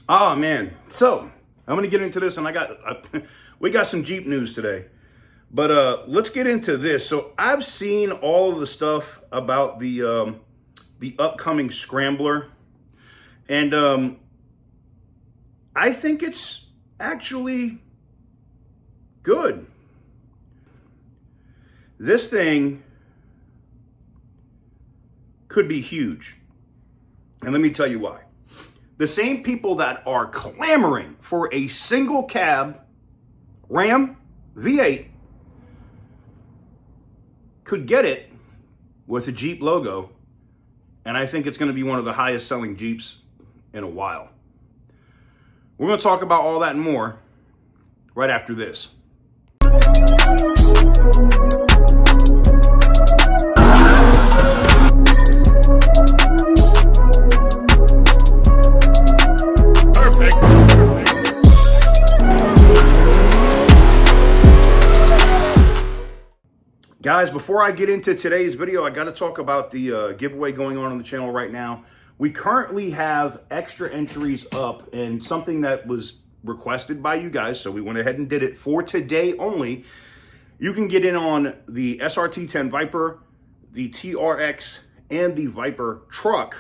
Oh man, so I'm gonna get into this, and we got some Jeep news today. But let's get into this. So I've seen all of the stuff about the upcoming Scrambler, and I think it's actually good. This thing could be huge, and let me tell you why. The same people that are clamoring for a single cab Ram V8 could get it with a Jeep logo, and I think it's going to be one of the highest selling Jeeps in a while. We're going to talk about all that and more right after this. Guys, before I get into today's video, I got to talk about the giveaway going on the channel right now. We currently have extra entries up, and something that was requested by you guys, so we went ahead and did it for today only. You can get in on the SRT10 Viper, the TRX, and the Viper truck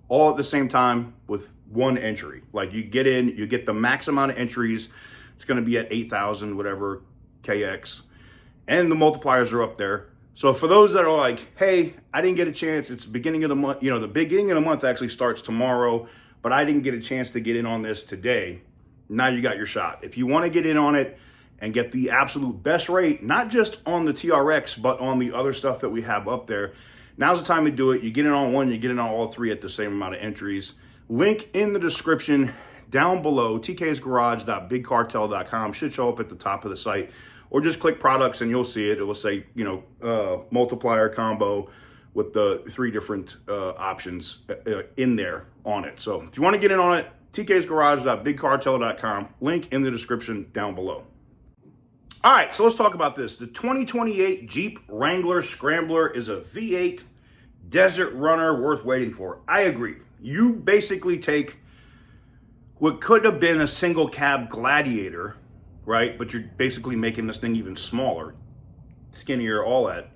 all at the same time with one entry. Like, you get in, you get the max amount of entries. It's going to be at 8,000 whatever KX. And the multipliers are up there. So for those that are like, hey, I didn't get a chance, it's the beginning of the month, the beginning of the month actually starts tomorrow, but I didn't get a chance to get in on this today. Now you got your shot. If you want to get in on it and get the absolute best rate, not just on the TRX, but on the other stuff that we have up there, now's the time to do it. You get in on one, you get in on all three at the same amount of entries. Link in the description down below, tk'sgarage.bigcartel.com, should show up at the top of the site. Or just click products and you'll see it. It will say, multiplier combo with the three different options in there on it. So if you want to get in on it, tk'sgarage.bigcartel.com. Link in the description down below. All right, so let's talk about this. The 2028 Jeep Wrangler Scrambler is a V8 desert runner worth waiting for. I agree. You basically take what could have been a single cab Gladiator, right? But you're basically making this thing even smaller, skinnier, all that.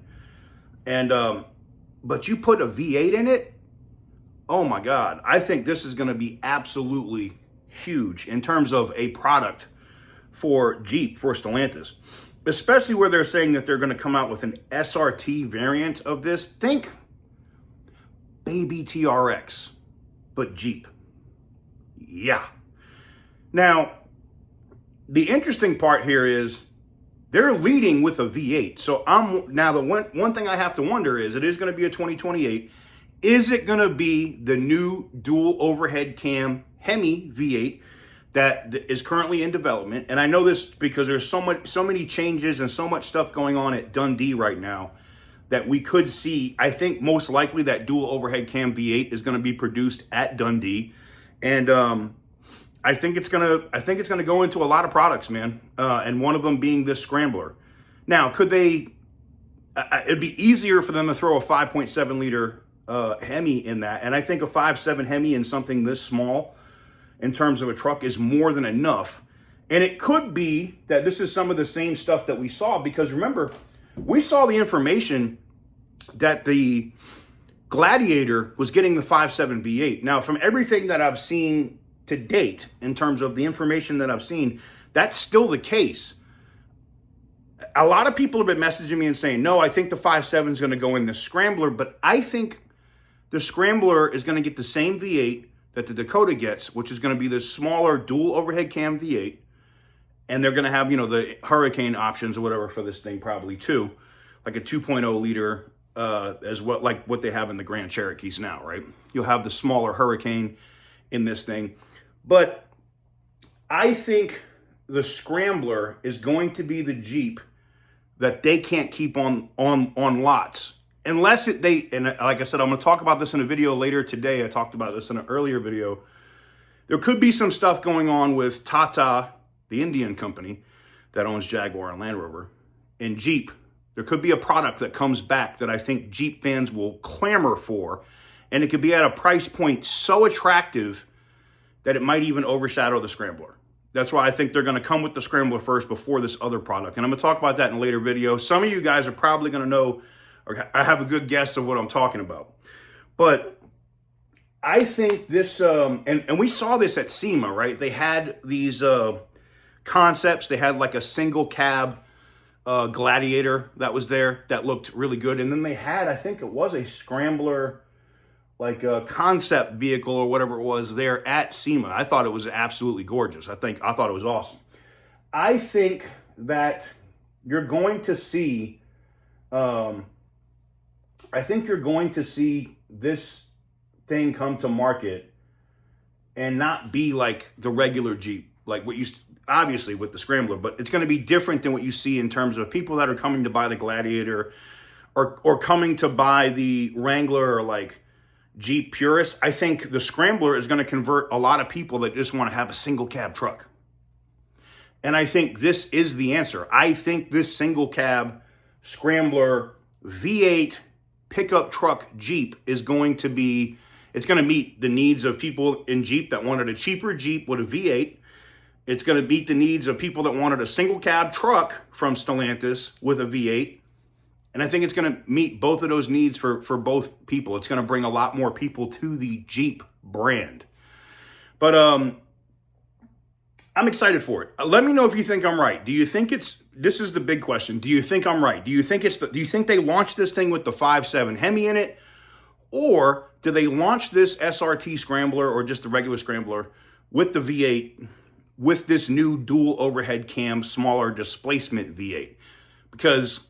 And, but you put a V8 in it, oh my God. I think this is going to be absolutely huge in terms of a product for Jeep, for Stellantis. Especially where they're saying that they're going to come out with an SRT variant of this. Think baby TRX, but Jeep. Yeah. Now, the interesting part here is they're leading with a V8. So the one thing I have to wonder is, it is going to be a 2028. Is it going to be the new dual overhead cam Hemi V8 that is currently in development? And I know this because there's so many changes and so much stuff going on at Dundee right now that we could see. I think most likely that dual overhead cam V8 is going to be produced at Dundee, and I think it's gonna go into a lot of products, man. And one of them being this Scrambler. Now, could they? It'd be easier for them to throw a 5.7 liter Hemi in that, and I think a 5.7 Hemi in something this small, in terms of a truck, is more than enough. And it could be that this is some of the same stuff that we saw, because remember, we saw the information that the Gladiator was getting the 5.7 V8. Now, from everything that I've seen to date, in terms of the information that I've seen, that's still the case. A lot of people have been messaging me and saying, no, I think the 5.7 is going to go in the Scrambler, but I think the Scrambler is going to get the same V8 that the Dakota gets, which is going to be the smaller dual overhead cam V8, and they're going to have, the Hurricane options or whatever for this thing, probably too, like a 2.0 liter, as well, like what they have in the Grand Cherokees now, right? You'll have the smaller Hurricane in this thing. But I think the Scrambler is going to be the Jeep that they can't keep on lots. Unless and like I said, I'm going to talk about this in a video later today. I talked about this in an earlier video. There could be some stuff going on with Tata, the Indian company that owns Jaguar and Land Rover, and Jeep. There could be a product that comes back that I think Jeep fans will clamor for, and it could be at a price point so attractive that it might even overshadow the Scrambler. That's why I think they're going to come with the Scrambler first before this other product. And I'm going to talk about that in a later video. Some of you guys are probably going to know, or I have a good guess of what I'm talking about. But I think this, and we saw this at SEMA, right? They had these concepts. They had like a single cab Gladiator that was there that looked really good. And then they had, I think it was a Scrambler, like a concept vehicle or whatever it was there at SEMA. I thought it was absolutely gorgeous. I thought it was awesome. I think that you're going to see, I think you're going to see this thing come to market and not be like the regular Jeep, like what you, obviously with the Scrambler, but it's going to be different than what you see in terms of people that are coming to buy the Gladiator or coming to buy the Wrangler or like Jeep purists. I think the Scrambler is going to convert a lot of people that just want to have a single cab truck. And I think this is the answer. I think this single cab Scrambler V8 pickup truck Jeep is going to be, it's going to meet the needs of people in Jeep that wanted a cheaper Jeep with a V8. It's going to meet the needs of people that wanted a single cab truck from Stellantis with a V8. And I think it's going to meet both of those needs for both people. It's going to bring a lot more people to the Jeep brand. But I'm excited for it. Let me know if you think I'm right. Do you think this is the big question. Do you think I'm right? Do you think do you think they launched this thing with the 5.7 Hemi in it? Or do they launch this SRT Scrambler or just the regular Scrambler with the V8 with this new dual overhead cam, smaller displacement V8? Because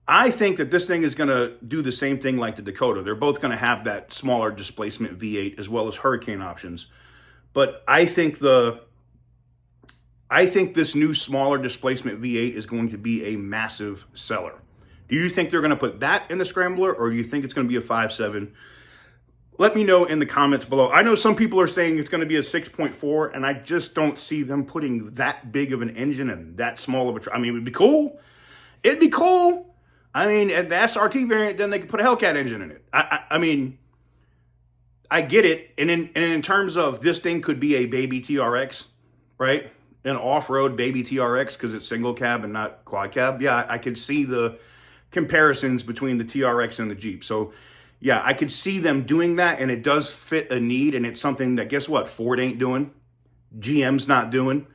I think that this thing is going to do the same thing like the Dakota. They're both going to have that smaller displacement V8 as well as Hurricane options. But I think this new smaller displacement V8 is going to be a massive seller. Do you think they're going to put that in the Scrambler, or do you think it's going to be a 5.7? Let me know in the comments below. I know some people are saying it's going to be a 6.4, and I just don't see them putting that big of an engine and that small of a truck. I mean, it would be cool. It'd be cool. I mean, at the SRT variant, then they could put a Hellcat engine in it. I mean, I get it. And in terms of this thing could be a baby TRX, right? An off-road baby TRX because it's single cab and not quad cab. Yeah, I could see the comparisons between the TRX and the Jeep. So, yeah, I could see them doing that, and it does fit a need, and it's something that, guess what, Ford ain't doing, GM's not doing,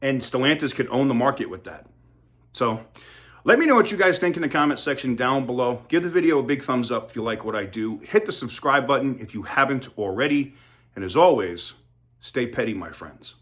and Stellantis could own the market with that. So, let me know what you guys think in the comment section down below. Give the video a big thumbs up if you like what I do. Hit the subscribe button if you haven't already. And as always, stay petty, my friends.